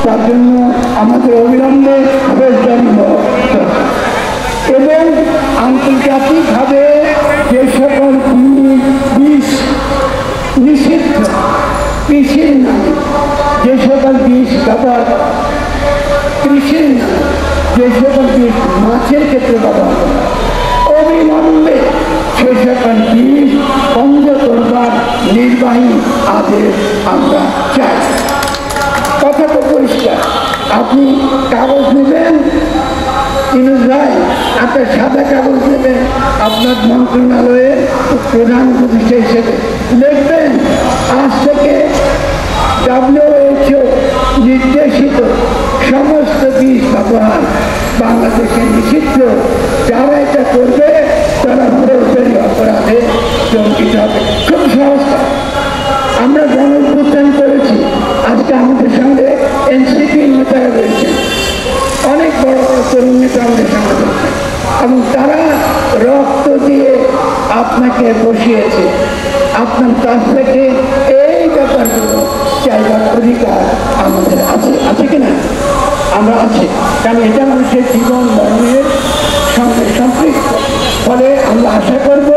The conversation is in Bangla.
তার জন্য আমাদের অবিলম্বে জন্ম এবং আন্তর্জাতিকভাবে যে সকল বিষ নিষিদ্ধ কৃষির নামে যে সকল বিষ ব্যবহার কৃষির নামে যে সকল বিষ মাছের ক্ষেত্রে ব্যবহার করা অবিলম্বে সে সকল বিষ বন্ধ করবার নির্বাহী আদেশ আমরা চাই। কথা তো পরিষ্কার। আপনি কাগজ নেবেন ইনুস ভাই, একটা সাদা কাগজ নেবেন আপনার মন্ত্রণালয়ের প্রধান উপদেষ্টা হিসেবে লিখবেন আজ থেকে WHO নির্দেশিত সমস্ত বিষ ব্যবহার বাংলাদেশে নিষিদ্ধ। যারা এটা করবে তারা ফৌজদারি অপরাধে জড়িত হবে। খুব সহজ। আমরা গণঅভ্যুত্থান করেছি, আজকে আমাদের সঙ্গে এনসিপি নেতারা রয়েছে, অনেক বড় বড় তরুণ নেতা আমাদের সঙ্গে রয়েছে এবং তারা রক্ত দিয়ে আপনাকে বসিয়েছে। আপনার কাছ থেকে এই ব্যাপারগুলো চাইবার অধিকার আমাদের আছে, আছে কিনা? আমরা আছি, কারণ এটা মানুষের জীবন মরণের সঙ্গে সম্পৃক্ত। ফলে আমরা আশা করব